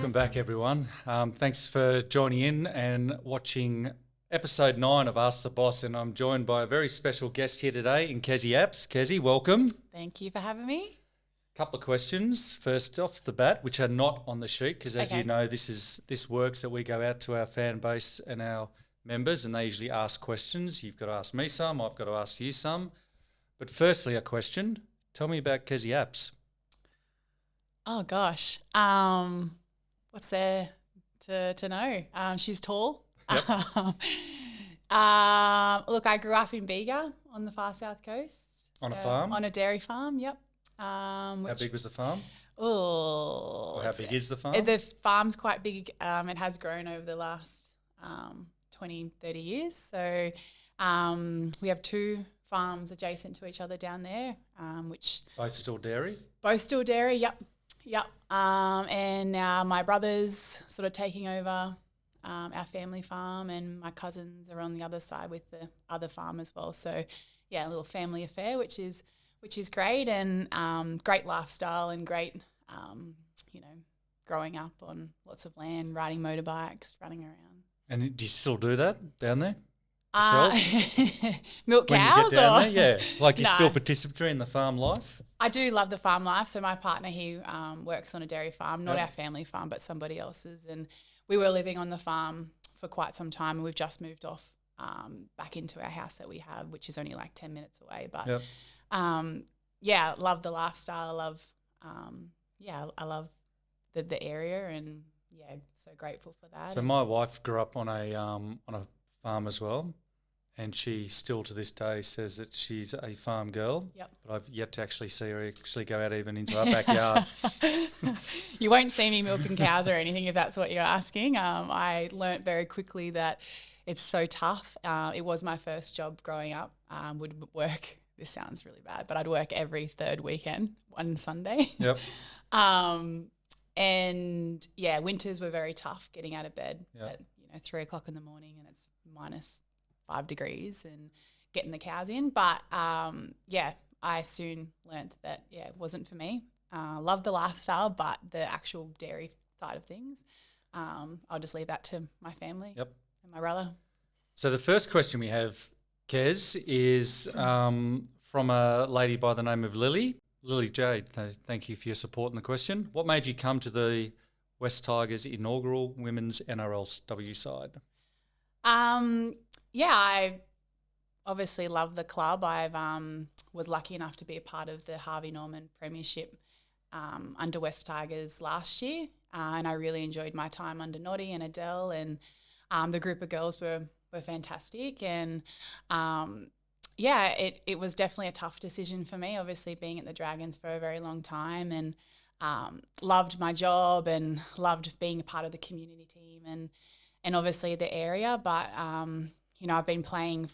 Welcome back, everyone. Thanks for joining in and watching episode 9 of Ask the Boss, and I'm joined by a very special guest here today in Kezie Apps. Kezie, welcome. Thank you for having me. Couple of questions first off the bat, which are not on the sheet, because as you know, this works that we go out to our fan base and our members, and they usually ask questions. You've got to ask me some, I've got to ask you some. But firstly, a question. Tell me about Kezie Apps. Oh gosh, what's there to know? She's tall. Yep. Look, I grew up in Bega on the far south coast. On a farm? On a dairy farm, yep. How big was the farm? Oh, How big is the farm? The farm's quite big. It has grown over the last 20, 30 years. So we have 2 farms adjacent to each other down there, which Both still dairy? Both still dairy, yep. And now my brother's sort of taking over our family farm, and my cousins are on the other side with the other farm as well. So yeah, a little family affair, which is great, and great lifestyle and great, growing up on lots of land, riding motorbikes, running around. And do you still do that down there? Milk cows? When you get down there, yeah. Like you're No. still participatory in the farm life? I do love the farm life. So my partner, he works on a dairy farm, not Yep. our family farm, but somebody else's. And we were living on the farm for quite some time, and we've just moved off back into our house that we have, which is only like 10 minutes away. But Yep. yeah, love the lifestyle. I love the area, and yeah, so grateful for that. So my wife grew up on a farm as well, and she still to this day says that she's a farm girl. Yep. But I've yet to actually see her actually go out even into our backyard. You won't see me milking cows or anything if that's what you're asking. I learnt very quickly that it's so tough. It was my first job growing up. Would work. This sounds really bad, but I'd work every third weekend, one Sunday. Yep. And yeah, winters were very tough getting out of bed Yep. at 3 o'clock in the morning, and it's -5 degrees, and getting the cows in. But yeah, I soon learnt that it wasn't for me. Love the lifestyle, but the actual dairy side of things, I'll just leave that to my family. Yep. And my brother. So the first question we have, Kez, is from a lady by the name of Lily. Lily Jade, thank you for your support in the question. What made you come to the West Tigers inaugural women's NRLW side? Yeah, I obviously love the club. I was lucky enough to be a part of the Harvey Norman Premiership under West Tigers last year, and I really enjoyed my time under Noddy and Adele, and the group of girls were fantastic. And yeah, it was definitely a tough decision for me, obviously being at the Dragons for a very long time, and loved my job and loved being a part of the community team and obviously the area. But, I've been playing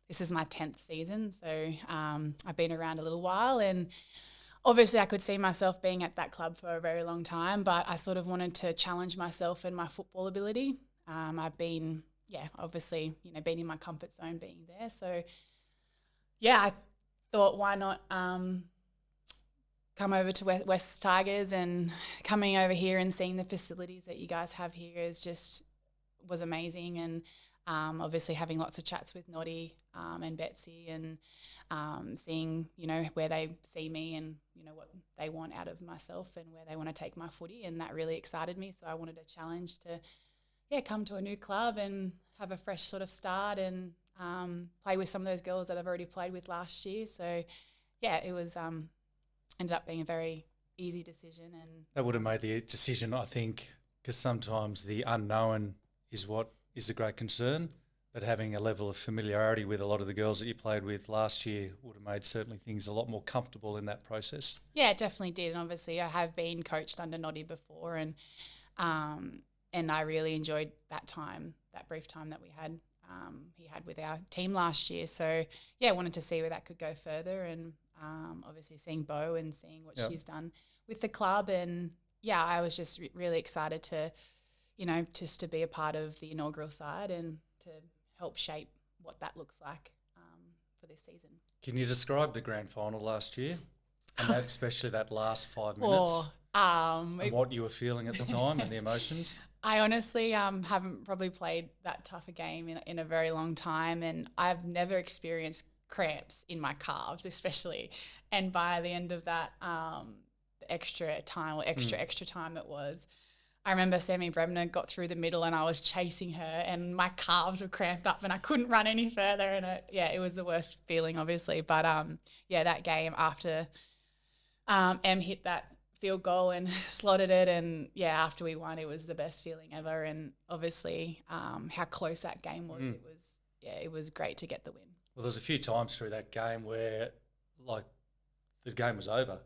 this is my 10th season, so I've been around a little while, and obviously I could see myself being at that club for a very long time, but I sort of wanted to challenge myself and my football ability. I've been, obviously, been in my comfort zone being there. So, yeah, I thought, why not come over to West Tigers, and coming over here and seeing the facilities that you guys have here was amazing. And obviously having lots of chats with Noddy and Betsy, and seeing, where they see me and, what they want out of myself and where they want to take my footy. And that really excited me. So I wanted a challenge to come to a new club and have a fresh sort of start, and play with some of those girls that I've already played with last year. So, yeah, it was ended up being a very easy decision. And That would have made the decision, I think, because sometimes the unknown is what is the great concern, but having a level of familiarity with a lot of the girls that you played with last year would have made certainly things a lot more comfortable in that process. Yeah, it definitely did. And obviously I have been coached under Noddy before, and I really enjoyed that brief time that he had with our team last year. So, yeah, I wanted to see where that could go further, and obviously seeing Bo and seeing what she's done with the club. And, yeah, I was just really excited to, just to be a part of the inaugural side and to help shape what that looks like for this season. Can you describe the grand final last year, and especially that last 5 minutes? Oh, And what you were feeling at the time and the emotions? I honestly haven't probably played that tough a game in a very long time, and I've never experienced cramps in my calves especially. And by the end of that extra time it was, I remember Sammy Bremner got through the middle and I was chasing her and my calves were cramped up and I couldn't run any further, and it was the worst feeling obviously. But that game after Em hit that field goal and slotted it, and after we won, it was the best feeling ever. And obviously how close that game was, it was great to get the win. Well, there's a few times through that game where like the game was over.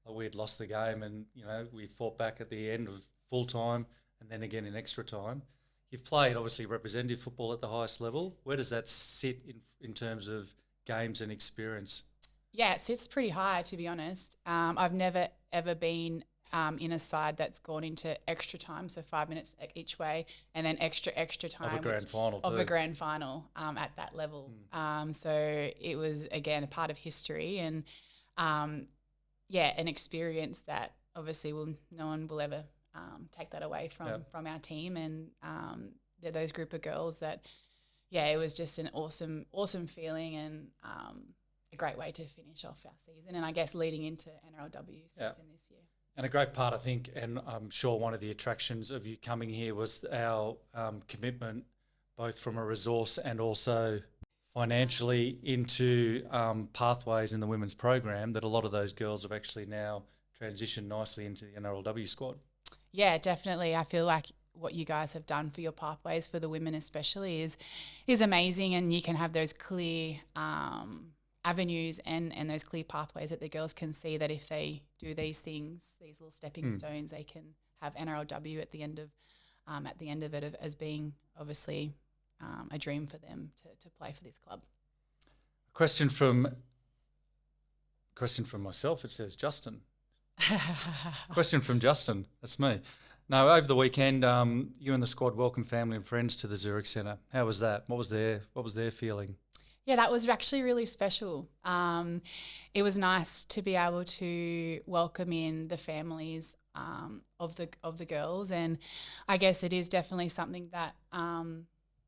Like we had lost the game and, we fought back at the end of full time and then again in extra time. You've played obviously representative football at the highest level. Where does that sit in terms of games and experience? Yeah, it sits pretty high, to be honest. I've never, ever been in a side that's gone into extra time, so 5 minutes each way, and then extra time. Of a grand final too. Of a grand final at that level. So it was, again, a part of history and, an experience that obviously no one will ever take that away from our team. And those group of girls that, it was just an awesome feeling and a great way to finish off our season, and I guess leading into NRLW season this year. And a great part, I think, and I'm sure one of the attractions of you coming here was our commitment, both from a resource and also financially, into pathways in the women's program, that a lot of those girls have actually now transitioned nicely into the NRLW squad. Yeah, definitely. I feel like what you guys have done for your pathways for the women especially is amazing, and you can have those clear avenues and those clear pathways that the girls can see that if they do these things, these little stepping stones, they can have NRLW at the end of it as being obviously a dream for them to play for this club. Question from myself. It says Justin. Question from Justin. That's me. No, over the weekend, you and the squad welcomed family and friends to the Zurich Centre. How was that? What was their feeling? Yeah, that was actually really special. It was nice to be able to welcome in the families of the girls, and I guess it is definitely something that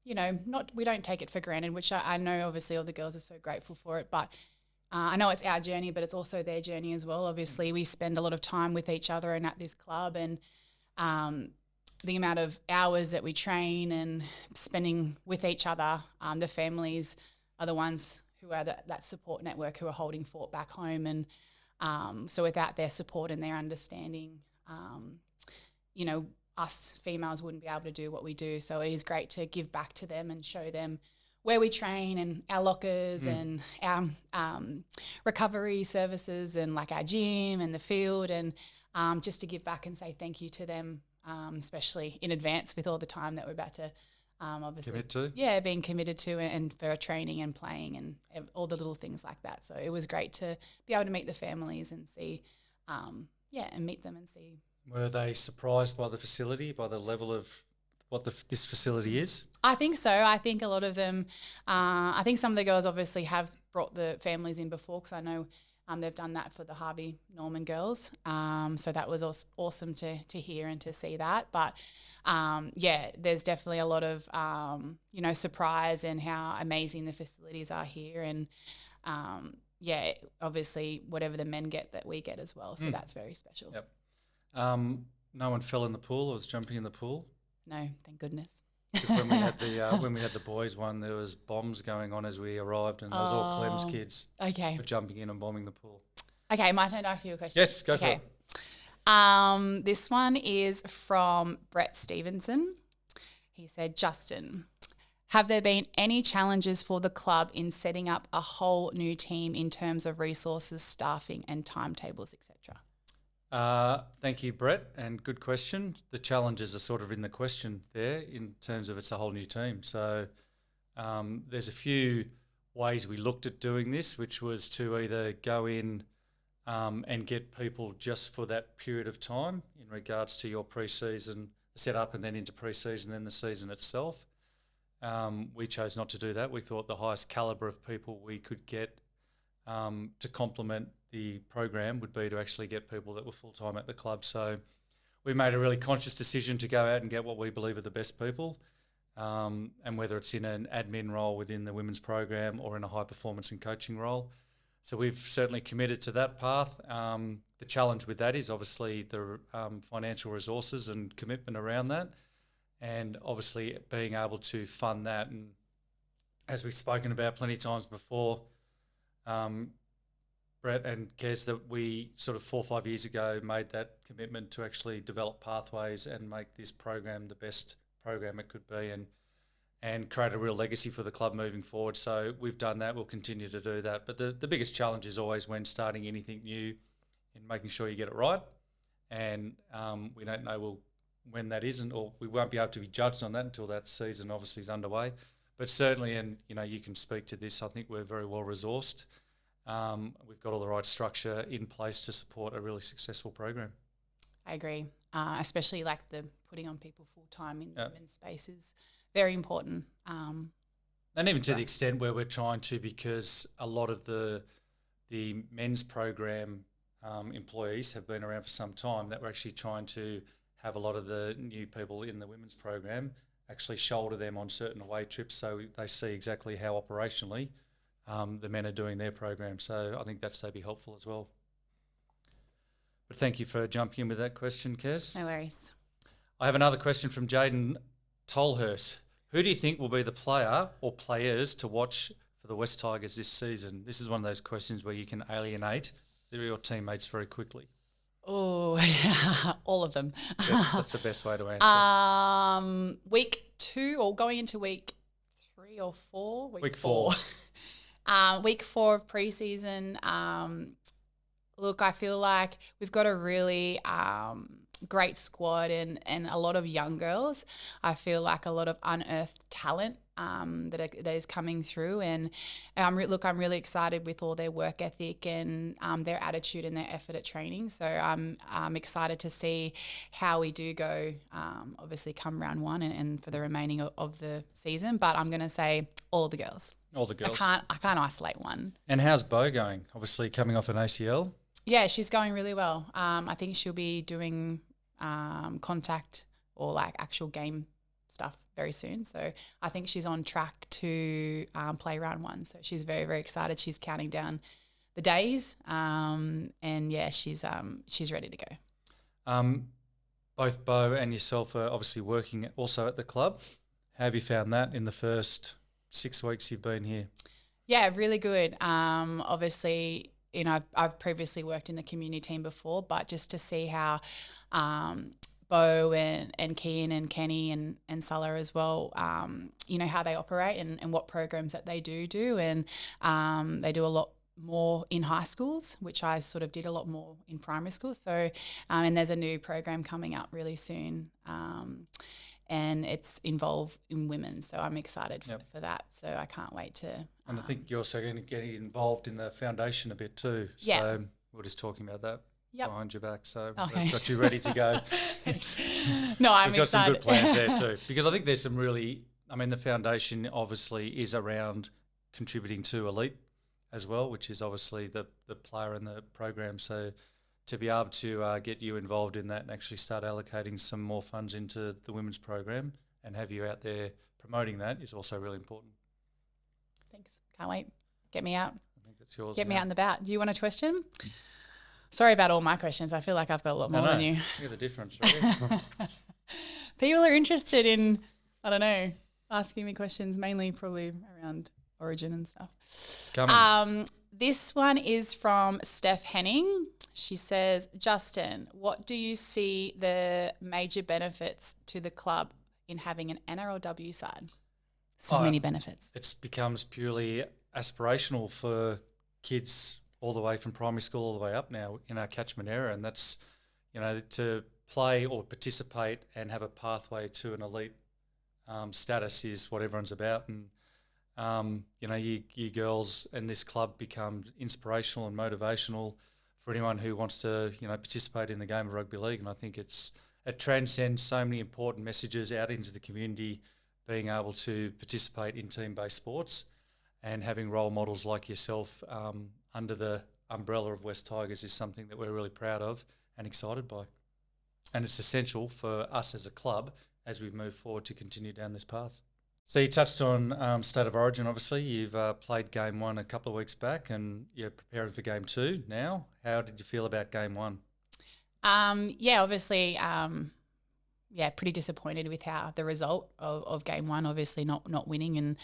we don't take it for granted. Which I know, obviously, all the girls are so grateful for it, but I know it's our journey, but it's also their journey as well. Obviously, we spend a lot of time with each other and at this club, and the amount of hours that we train and spending with each other, the families are the ones who are that support network who are holding fort back home. And so without their support and their understanding, us females wouldn't be able to do what we do. So it is great to give back to them and show them where we train and our lockers and our recovery services and like our gym and the field, and just to give back and say thank you to them, especially in advance with all the time that we're about to obviously commit to. Yeah, being committed to and for training and playing and all the little things like that. So it was great to be able to meet the families and see, and meet them and see. Were they surprised by the facility, by the level of what this facility is? I think so. I think a lot of them, I think some of the girls obviously have brought the families in before, because I know they've done that for the Harvey Norman girls. So that was awesome to hear and to see that. But there's definitely a lot of, surprise in how amazing the facilities are here. And obviously whatever the men get that we get as well. So that's very special. Yep. No one fell in the pool or was jumping in the pool? No, thank goodness. Because when we had the boys one, there was bombs going on as we arrived, and it was all Clem's kids for jumping in and bombing the pool. Okay, my turn to ask you a question. Yes, go for it. This one is from Brett Stevenson. He said, Justin, have there been any challenges for the club in setting up a whole new team in terms of resources, staffing and timetables, etc.? Thank you, Brett, and good question. The challenges are sort of in the question there in terms of it's a whole new team. So there's a few ways we looked at doing this, which was to either go in and get people just for that period of time in regards to your pre-season setup and then into pre-season and the season itself. We chose not to do that. We thought the highest calibre of people we could get to complement the program would be to actually get people that were full-time at the club. So we made a really conscious decision to go out and get what we believe are the best people, and whether it's in an admin role within the women's program or in a high-performance and coaching role. So we've certainly committed to that path. The challenge with that is obviously the financial resources and commitment around that, and obviously being able to fund that. And as we've spoken about plenty of times before, Brett and Kez, that we sort of 4 or 5 years ago made that commitment to actually develop pathways and make this program the best program it could be, and create a real legacy for the club moving forward. So we've done that. We'll continue to do that. But the biggest challenge is always when starting anything new, in making sure you get it right. And we don't know when that isn't, or we won't be able to be judged on that until that season obviously is underway. But certainly, and you can speak to this, I think we're very well resourced. We've got all the right structure in place to support a really successful program. I agree, especially like the putting on people full-time in the women's space is very important. And even to the extent where we're trying to, because a lot of the men's program employees have been around for some time, that we're actually trying to have a lot of the new people in the women's program actually shoulder them on certain away trips, so they see exactly how operationally the men are doing their program. So I think that's be helpful as well. But thank you for jumping in with that question, Kez. No worries. I have another question from Jaden Tolhurst. Who do you think will be the player or players to watch for the West Tigers this season? This is one of those questions where you can alienate your teammates very quickly. Oh, all of them. Yeah, that's the best way to answer. Week 2 or going into week 3 or 4? Week 4. Week 4 of preseason. Look, I feel like we've got a really great squad and a lot of young girls. I feel like a lot of unearthed talent that is coming through, and I'm really excited with all their work ethic and their attitude and their effort at training. So I'm excited to see how we do go, obviously come round 1 and for the remaining of the season. But I'm going to say all the girls. All the girls. I can't isolate one. And how's Bo going? Obviously coming off an ACL. Yeah, she's going really well. I think she'll be doing contact or like actual game stuff very soon. So I think she's on track to play round 1. So she's very, very excited. She's counting down the days, and yeah, she's ready to go. Both Bo and yourself are obviously working also at the club. How have you found that in the first 6 weeks you've been here? Yeah, really good. Obviously, I've previously worked in the community team before, but just to see how Bo and Kian and Kenny and Sulla as well, how they operate and what programs that they do. And they do a lot more in high schools, which I sort of did a lot more in primary school. So, and there's a new program coming up really soon. And it's involved in women, so I'm excited for that. So I can't wait to. And I think you're also going to get involved in the foundation a bit too. Yeah. So we're just talking about that behind your back. So okay. We've got you ready to go. No, I'm excited. We've got some good plans there too. Because I think there's some really, the foundation obviously is around contributing to elite as well, which is obviously the player in the program. So to be able to get you involved in that and actually start allocating some more funds into the women's program and have you out there promoting that is also really important. Thanks. Can't wait. Get me out. I think that's yours. Get me out and about. Do you want a question? Sorry about all my questions. I feel like I've got a lot more than you. Look at the difference, right? People are interested in, asking me questions, mainly probably around origin and stuff. It's coming. This one is from Steph Henning. She says, Justin, what do you see the major benefits to the club in having an NRLW side? So many benefits. It becomes purely aspirational for kids all the way from primary school all the way up now in our catchment area, and that's, to play or participate and have a pathway to an elite status is what everyone's about. And you girls and this club become inspirational and motivational for anyone who wants to, participate in the game of rugby league. And I think it transcends so many important messages out into the community, being able to participate in team-based sports and having role models like yourself. under the umbrella of West Tigers is something that we're really proud of and excited by. And it's essential for us as a club as we move forward to continue down this path. So you touched on State of Origin, obviously. You've played Game 1 a couple of weeks back and you're preparing for Game 2 now. How did you feel about Game 1? Obviously, pretty disappointed with how the result of Game 1, obviously not winning. And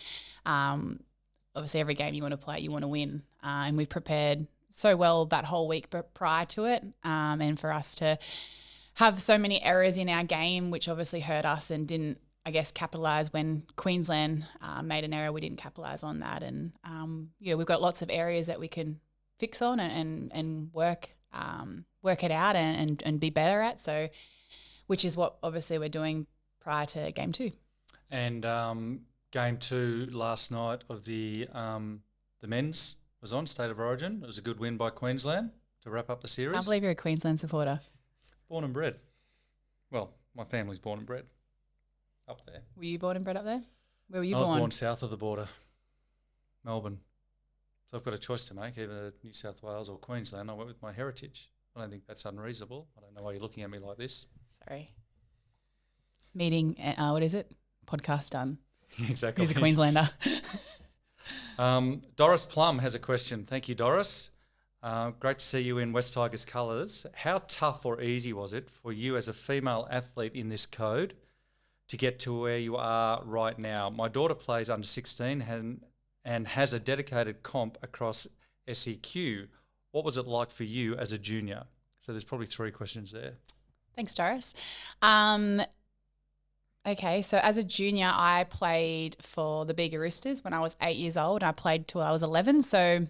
obviously every game you want to play, you want to win. And we prepared so well that whole week prior to it. And for us to have so many errors in our game, which obviously hurt us and didn't, I guess, capitalise when Queensland made an error. We didn't capitalise on that. And, we've got lots of areas that we can fix on and work it out and be better at. So, which is what obviously we're doing prior to Game 2. And Game 2 last night of the men's was on State of Origin. It was a good win by Queensland to wrap up the series. I can't believe you're a Queensland supporter. Born and bred. Well, my family's born and bred up there. Were you born and bred up there? Where were you I born? was born south of the border, Melbourne. So I've got a choice to make, either New South Wales or Queensland. I went with my heritage. I don't think that's unreasonable. I don't know why you're looking at me like this. Sorry. Meeting, what is it? Podcast done. Exactly. He's a Queenslander. Doris Plum has a question. Thank you, Doris. Great to see you in West Tigers colours. How tough or easy was it for you as a female athlete in this code to get to where you are right now? My daughter plays under 16 and has a dedicated comp across SEQ. What was it like for you as a junior? So there's probably 3 questions there. Thanks, Doris. Okay, so as a junior, I played for the Bega Roosters when I was 8 years old. I played till I was 11, so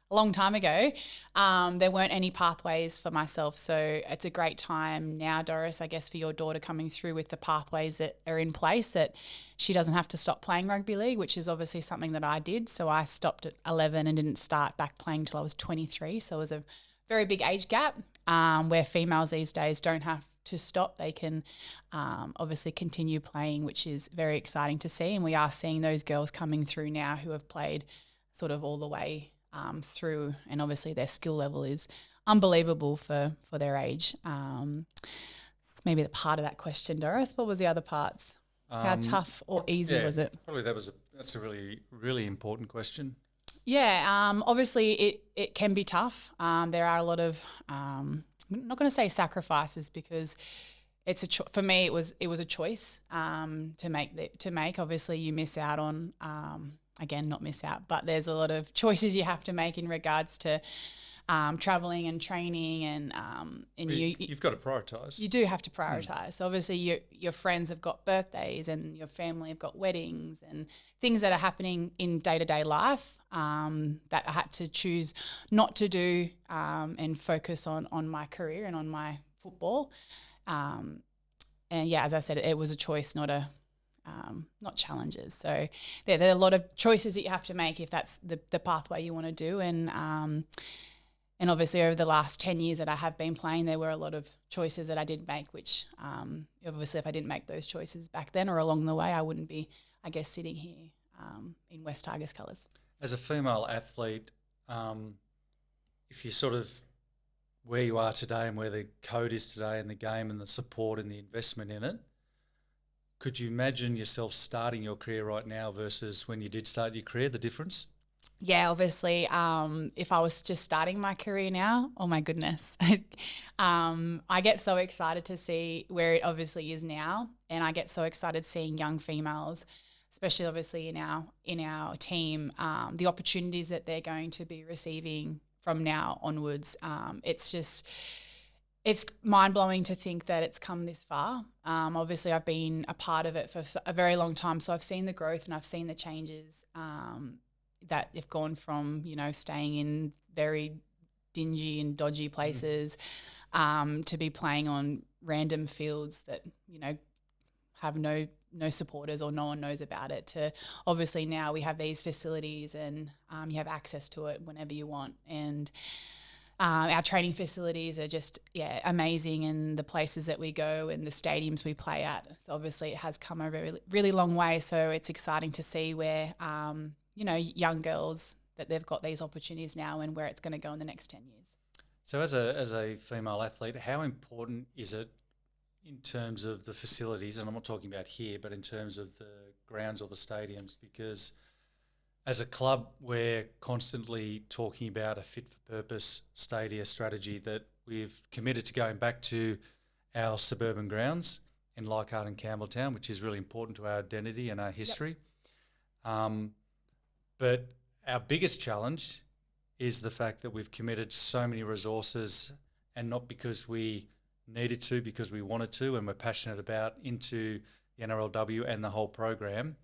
a long time ago. There weren't any pathways for myself, so it's a great time now, Doris, I guess, for your daughter coming through with the pathways that are in place, that she doesn't have to stop playing rugby league, which is obviously something that I did. So I stopped at 11 and didn't start back playing till I was 23, so it was a very big age gap where females these days don't have to stop. They can obviously continue playing, which is very exciting to see. And we are seeing those girls coming through now who have played sort of all the way through, and obviously their skill level is unbelievable for their age. It's maybe the part of that question, Doris. What was the other parts? How tough or easy was it? Probably that's a really, really important question. Yeah, obviously it can be tough. There are a lot of I'm not going to say sacrifices, because it's for me it was a choice to make. Obviously, you miss out on again, not miss out, but there's a lot of choices you have to make in regards to traveling and training, and you've got to prioritise. You do have to prioritise. So obviously, your friends have got birthdays, and your family have got weddings, and things that are happening in day-to-day life that I had to choose not to do and focus on my career and on my football. And yeah, as I said, it was a choice, not challenges. So there are a lot of choices that you have to make if that's the pathway you want to do. And obviously over the last 10 years that I have been playing, there were a lot of choices that I did make, which obviously if I didn't make those choices back then or along the way, I wouldn't be, I guess, sitting here in West Tigers colours. As a female athlete, if you sort of where you are today and where the code is today in the game and the support and the investment in it, could you imagine yourself starting your career right now versus when you did start your career, the difference? Yeah, obviously, if I was just starting my career now, oh my goodness. I get so excited to see where it obviously is now, and I get so excited seeing young females, especially obviously in our team, the opportunities that they're going to be receiving from now onwards. It's mind-blowing to think that it's come this far. Obviously, I've been a part of it for a very long time, so I've seen the growth and I've seen the changes that have gone from, staying in very dingy and dodgy places to be playing on random fields that, have no supporters or no one knows about it, to obviously now we have these facilities and you have access to it whenever you want. And our training facilities are just, amazing, and the places that we go and the stadiums we play at. So obviously it has come a really, really long way. So it's exciting to see where, young girls that they've got these opportunities now and where it's going to go in the next 10 years. So as a female athlete, how important is it in terms of the facilities, and I'm not talking about here, but in terms of the grounds or the stadiums, because as a club, we're constantly talking about a fit-for-purpose stadia strategy that we've committed to going back to our suburban grounds in Leichhardt and Campbelltown, which is really important to our identity and our history. But our biggest challenge is the fact that we've committed so many resources, and not because we needed to, because we wanted to and we're passionate about, into the NRLW and the whole program,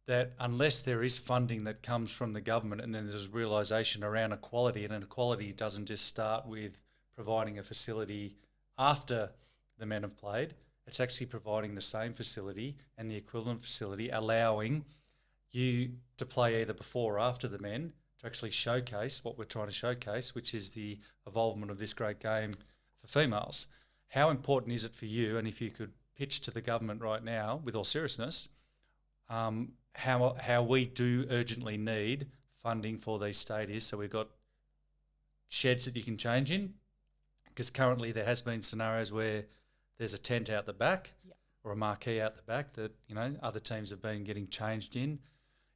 that unless there is funding that comes from the government, and then there's a realisation around equality, and equality doesn't just start with providing a facility after the men have played, it's actually providing the same facility and the equivalent facility, allowing you to play either before or after the men to actually showcase what we're trying to showcase, which is the evolvement of this great game for females. How important is it for you, and if you could pitch to the government right now, with all seriousness, how we do urgently need funding for these stadiums, so we've got sheds that you can change in, because currently there has been scenarios where there's a tent out the back or a marquee out the back that, you know, other teams have been getting changed in.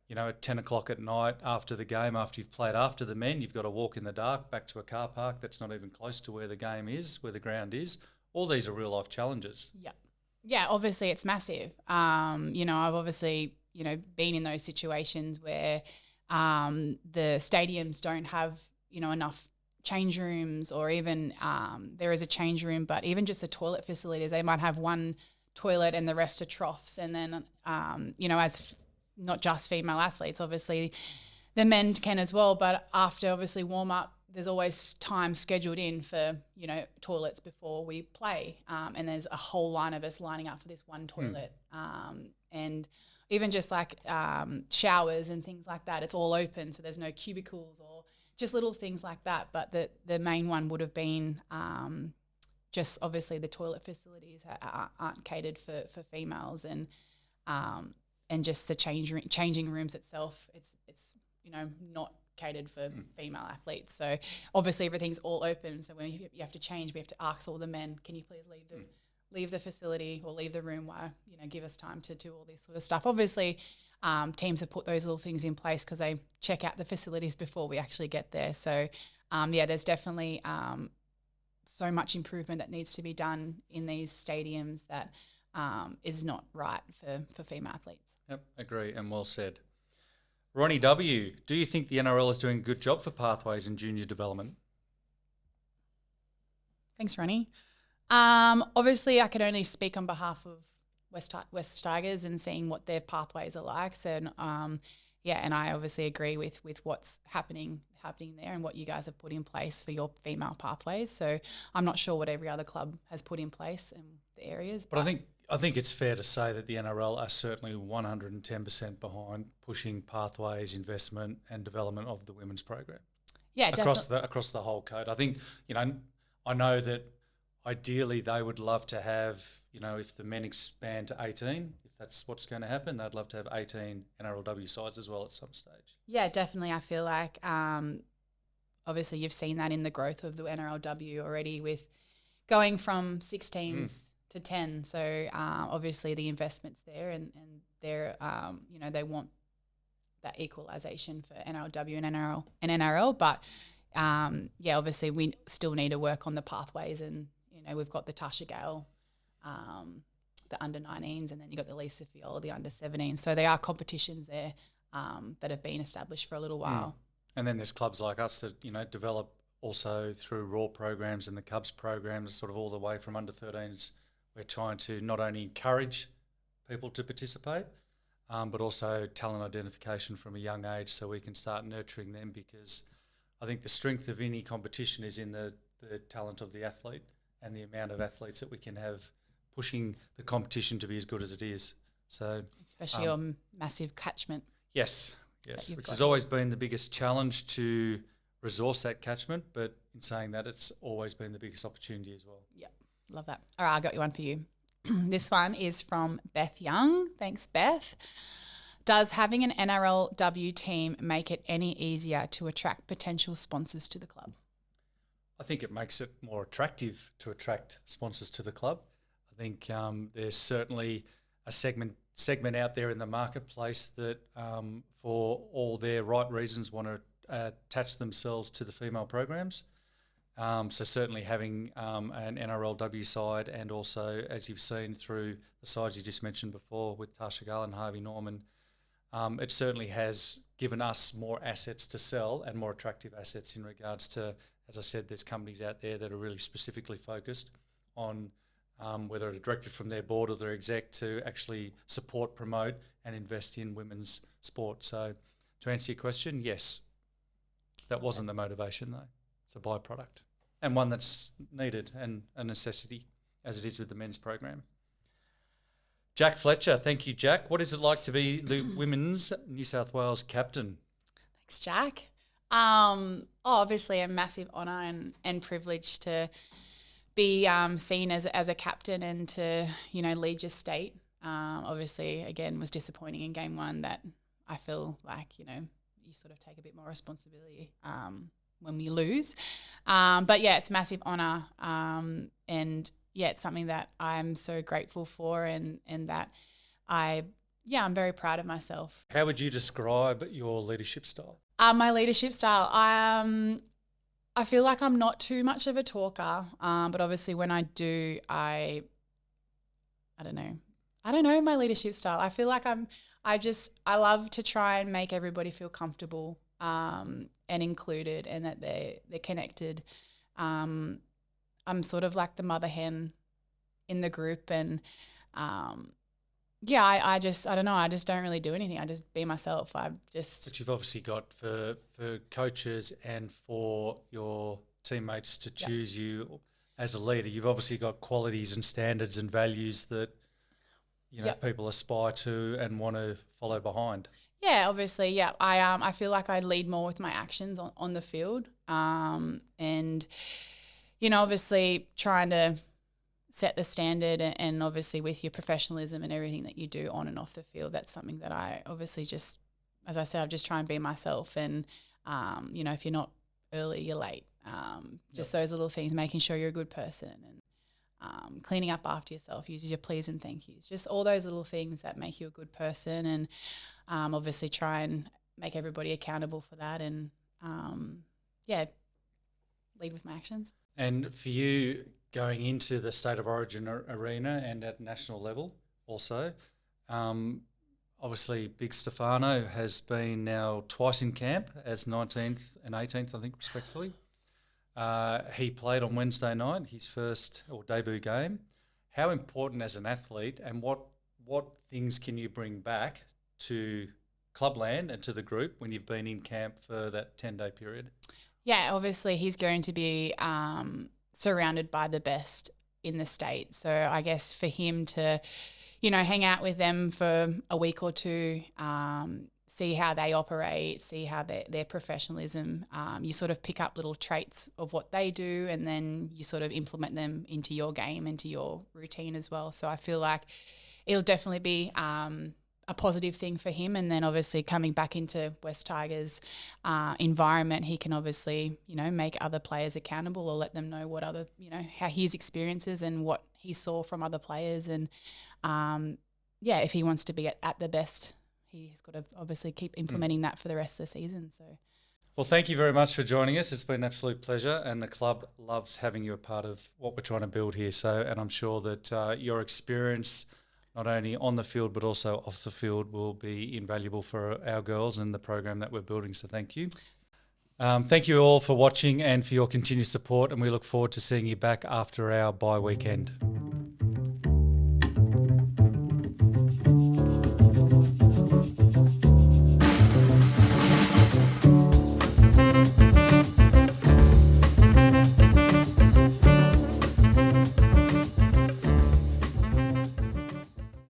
You know, at 10 o'clock at night after the game, after you've played after the men, you've got to walk in the dark back to a car park that's not even close to where the game is, where the ground is. All these are real life challenges. Yeah, obviously it's massive. You know, I've obviously, you know, been in those situations where the stadiums don't have, you know, enough change rooms, or even there is a change room, but even just the toilet facilities, they might have one toilet and the rest are troughs. And then, you know, as not just female athletes, obviously the men can as well, but after obviously warm up, there's always time scheduled in for, you know, toilets before we play. And there's a whole line of us lining up for this one toilet. And even just like showers and things like that, it's all open, so there's no cubicles or just little things like that. But the main one would have been just obviously the toilet facilities aren't catered for females, and just the changing rooms itself, it's you know, not catered for female athletes. So obviously everything's all open, so when you have to change, we have to ask all the men, can you please leave the facility or leave the room, while, you know, give us time to do all this sort of stuff. Obviously teams have put those little things in place because they check out the facilities before we actually get there. So there's definitely so much improvement that needs to be done in these stadiums that is not right for female athletes. Yep, agree, and well said. Ronnie W., do you think the NRL is doing a good job for pathways in junior development? Thanks, Ronnie. Obviously, I can only speak on behalf of West Tigers and seeing what their pathways are like. So, and I obviously agree with what's happening there and what you guys have put in place for your female pathways. So I'm not sure what every other club has put in place in the areas. But I think it's fair to say that the NRL are certainly 110% behind pushing pathways, investment and development of the women's program. Yeah, across the whole code. I think, you know, I know that ideally they would love to have, you know, if the men expand to 18, if that's what's going to happen, they'd love to have 18 NRLW sides as well at some stage. Yeah, definitely. I feel like obviously you've seen that in the growth of the NRLW already, with going from 6 teams to 10. So obviously the investment's there, and they're you know, they want that equalisation for NRLW and NRL. But obviously we still need to work on the pathways, and you know, we've got the Tasha Gale, the under 19s, and then you've got the Lisa Fiola, the under 17s. So there are competitions there that have been established for a little while. And then there's clubs like us that, you know, develop also through Raw programs and the Cubs programs, sort of all the way from under 13s. We're trying to not only encourage people to participate, but also talent identification from a young age, so we can start nurturing them, because I think the strength of any competition is in the talent of the athlete and the amount of athletes that we can have pushing the competition to be as good as it is. So, especially on massive catchment. Yes, which has always been the biggest challenge to resource that catchment, but in saying that, it's always been the biggest opportunity as well. Yeah, love that. All right, I got you one for you. This one is from Beth Young. Thanks, Beth. Does having an NRLW team make it any easier to attract potential sponsors to the club? I think it makes it more attractive to attract sponsors to the club. I think there's certainly a segment out there in the marketplace that, for all their right reasons, want to attach themselves to the female programs. So certainly having an NRLW side, and also, as you've seen through the sides you just mentioned before with Tasha Gale and Harvey Norman, it certainly has given us more assets to sell and more attractive assets in regards to, as I said, there's companies out there that are really specifically focused on whether it's directed from their board or their exec to actually support, promote and invest in women's sport. So to answer your question, yes, that wasn't the motivation though. It's a byproduct, and one that's needed and a necessity, as it is with the men's program. Jack Fletcher, thank you, Jack. What is it like to be the Women's New South Wales captain? Thanks, Jack. Obviously a massive honour and privilege to be seen as a captain and to, lead your state. Obviously, again, was disappointing in game one that I feel like, you sort of take a bit more responsibility when we lose. But yeah, it's a massive honour, and yeah, it's something that I'm so grateful for, and that I'm very proud of myself. How would you describe your leadership style? My leadership style, I feel like I'm not too much of a talker, but obviously when I do, I don't know my leadership style. I feel like I love to try and make everybody feel comfortable and included, and that they're connected. I'm sort of like the mother hen in the group, and I don't know. I just don't really do anything. I just be myself. But you've obviously got for coaches and for your teammates to choose you as a leader, you've obviously got qualities and standards and values that people aspire to and want to follow behind. Yeah, obviously, yeah. I feel like I lead more with my actions on the field, and obviously trying to set the standard, and obviously with your professionalism and everything that you do on and off the field, that's something that I obviously just, as I said, I just try and be myself. And if you're not early, you're late. Just those little things, making sure you're a good person, and cleaning up after yourself, use your please and thank yous, just all those little things that make you a good person. And obviously try and make everybody accountable for that, and lead with my actions. And for you, going into the State of Origin arena and at national level also, obviously Big Stefano has been now twice in camp as 19th and 18th, I think, respectively. He played on Wednesday night, his first or debut game. How important as an athlete, and what things can you bring back to Clubland and to the group when you've been in camp for that 10-day period? Yeah, obviously he's going to be surrounded by the best in the state. So I guess for him to, hang out with them for a week or two, see how they operate, see how their professionalism, you sort of pick up little traits of what they do, and then you sort of implement them into your game, into your routine as well. So I feel like it'll definitely be a positive thing for him. And then obviously coming back into West Tigers environment, he can obviously, make other players accountable, or let them know what other, how his experiences and what he saw from other players. And if he wants to be at the best, he's got to obviously keep implementing that for the rest of the season. So, well, thank you very much for joining us. It's been an absolute pleasure, and the club loves having you a part of what we're trying to build here. So, and I'm sure that your experience, not only on the field but also off the field, will be invaluable for our girls and the program that we're building. So thank you. Thank you all for watching and for your continued support, and we look forward to seeing you back after our bye weekend.